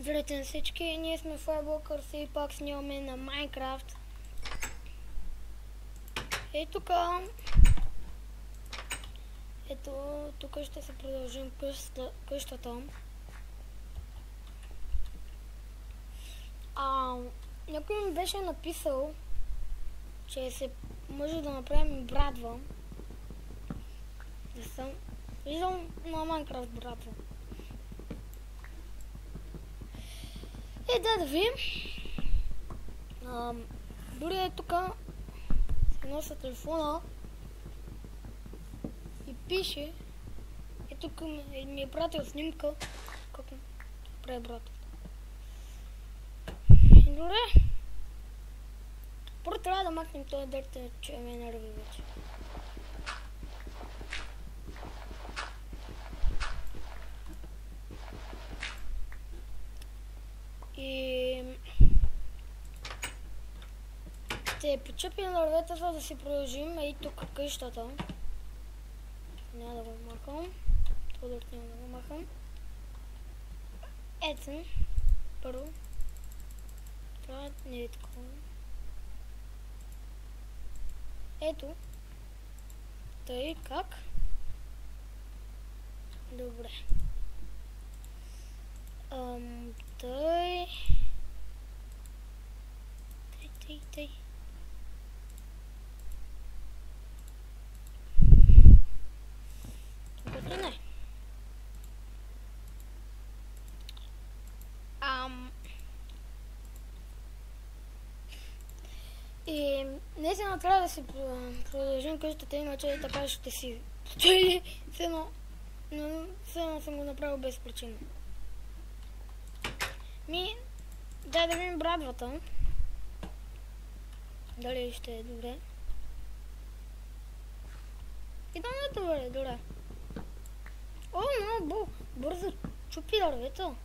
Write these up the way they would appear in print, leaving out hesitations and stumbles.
Здравейте на всички, ние сме Firewalkers и пак снимаме на Minecraft. И тук ще се продължим къщата. Някой ми беше написал, че се може да направим брадва. Не съм виждал на Minecraft брадва. Да видим. Дори е тук се нося телефона и пише. И тук ми е пратил снимка как прави брадва. И добре. Първо трябва да махнем този дърт, че ме нерви вече. И ще почупим дървета, за да си продължим. И тук къщата. Няма да го махам. Това дърт няма да го махам. Ето. Първо. Това не е такова. Ето. Тъй как? Добре. Тъй. Тук не. И наистина трябва да си продължим къщата, иначе така ще си чули. Все едно съм го направил без причина. Дай да видим брадвата. Дали ще е добре. И да не е добре. О, много бързо чупи дървето.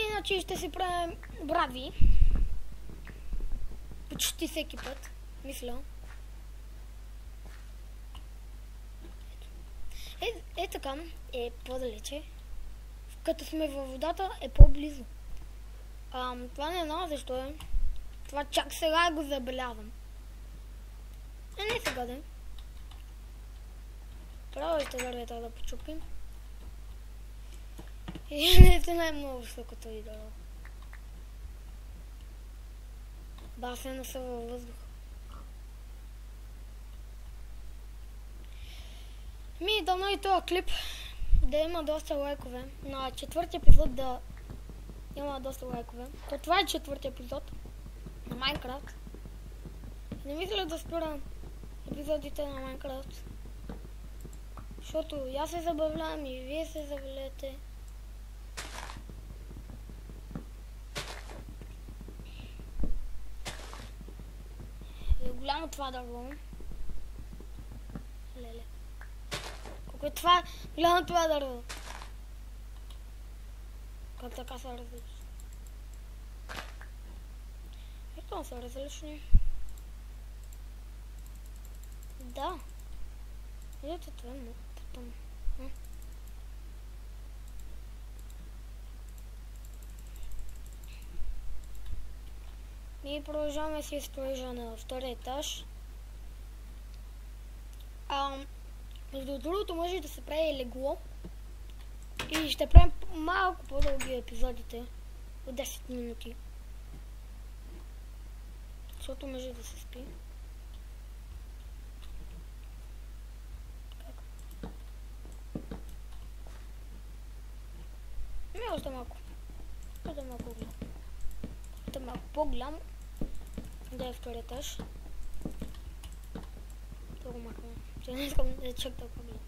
Иначе ще си правим брадви. Почти всеки път, мисля. Е така, е по-далече. Като сме във водата е по-близо. Това не знам защо е. Това чак сега го забелязвам. Не сега да. Право ще дървета да почупим. И наистина е много високото и дърво. Се нося във въздуха. Дано и този клип да има доста лайкове. На четвърти епизод да има доста лайкове. Това е четвърти епизод на Minecraft. Не мисля да спирам епизодите на Minecraft. Защото аз се забавлявам и вие се забавляте. Е голямо това дърво. Леле. Колко е това? Голямо това дърво. Как така са различни? Ето са различни. Да. Ето това е много потом. Ние продължаваме си строежа на втория етаж. Между другото може да се прави легло. И ще правим малко по-дълги епизодите. От 10 минути. Защото може да се спи. Още малко. Още малко голямо. Още малко по-голямо. Да е втори етаж. Това го махаме. Не искам да е чак толкова голямо.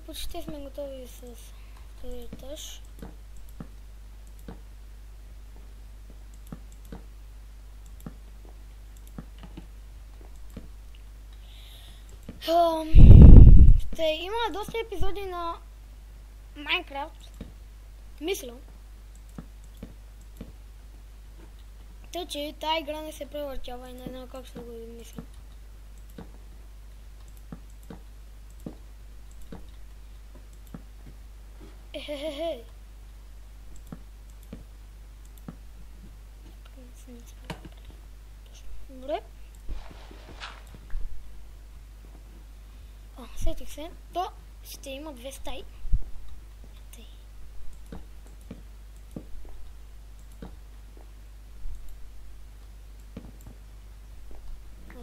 Почти сме готови с втори етаж. Ще има доста епизоди на Minecraft. Мисля. Тъй, че тази игра не се превъртява и не знам как ще го измислим. Ехехехе. Добре. Сетих се. То ще има 2 стаи. Тъй.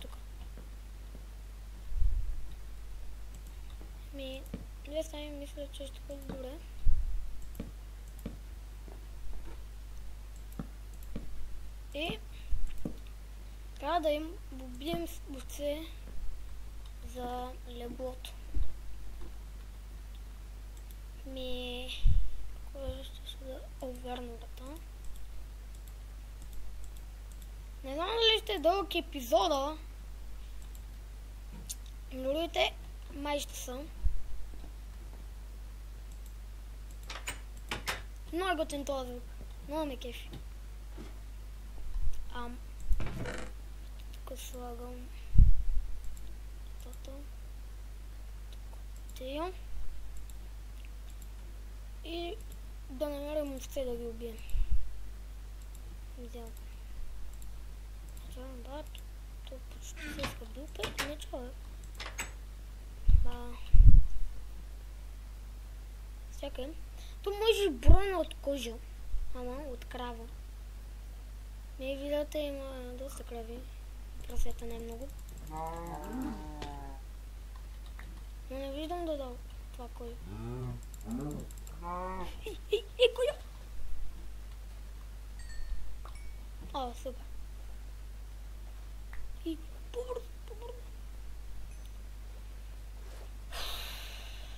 Тук. 2 стаи мисля, че ще бъде добре. И трябва да им убием овце за леглото. Кой ще да оверна дата? Не знам дали ще е дълъг епизода. Игнорирайте, май ще съм. Много готин този звук. Много ме кефи. Тук слагам тото. Тук и да намерим овце да ги убием. Взел. Да, то почти се иска дупа и не човек. Чакай. То може бройна от кожа. Ама от крава. Не видите, има доста крави. Прасета не е много. Но не виждам да дал това кой. Коя? Супер. И по-бързо.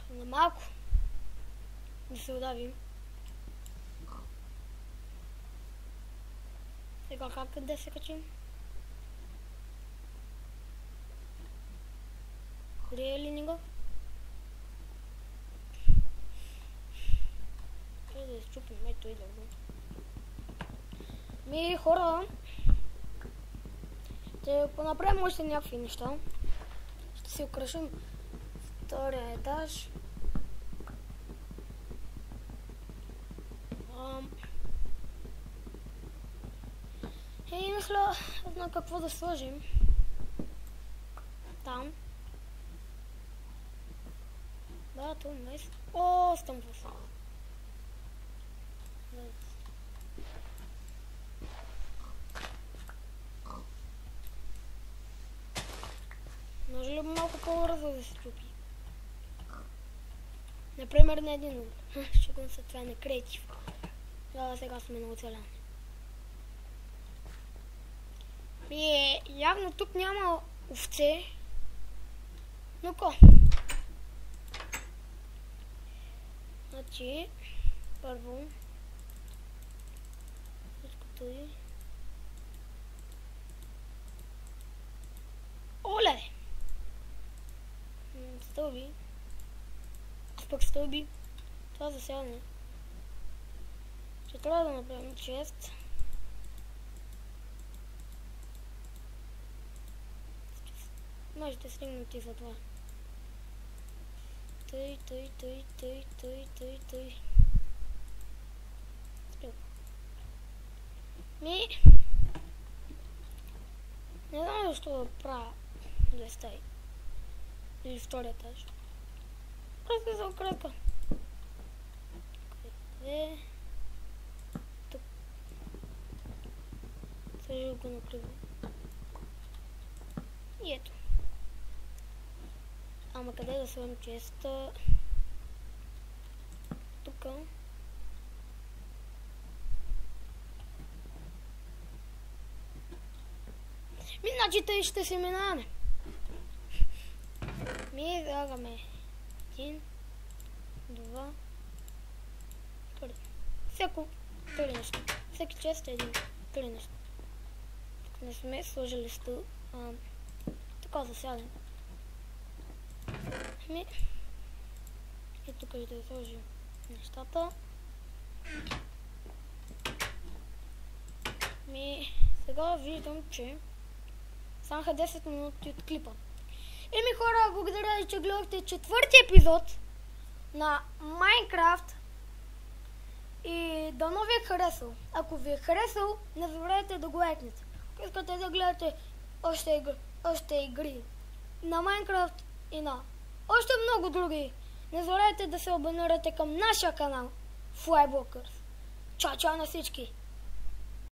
На малко. Да се удавим. Сега как да се качим? Крие ли ни го? Трябва да изчупим, ето и да го. Хора, ще понаправим още някакви неща. Ще си украшим втория етаж. Мисля, знам какво да сложим. Там. Да, това е. Стъмпус. Може ли малко по-бързо да се чупи? Например, на един угол. Ще го това е на креатив. Да, сега сме на оцеляне. Явно тук няма овце. Но-ко. Значи, първо, всичкото и... Оле! Стълби. Пък стълби. Това засядане. Ще трябва да направим чест. Можете стигнати за това. Тъй. Не знам защо да правя 2 стаи. Или втория етаж. Просто за украска. Къде? Тук. Съжил го накриво. И ето. Ама къде да сложим честа? Тук. Значи тъй ще се минаваме. Слагаме 1, 2, 3. Всяко 3 неща. Всеки чест е 3 неща. Тук не сме сложили стъл. Така засядем. И тук ще сложим нещата. Сега виждам, че станаха 10 минути от клипа. Еми хора, благодаря ви, че гледахте четвърти епизод на Майнкрафт и дано ви е харесал. Ако ви е харесал, не забравяйте да го лайкнете. Ако искате да гледате още игри на Майнкрафт и на още много други, не забравяйте да се абонирате към нашия канал Flyblockers. Чао на всички!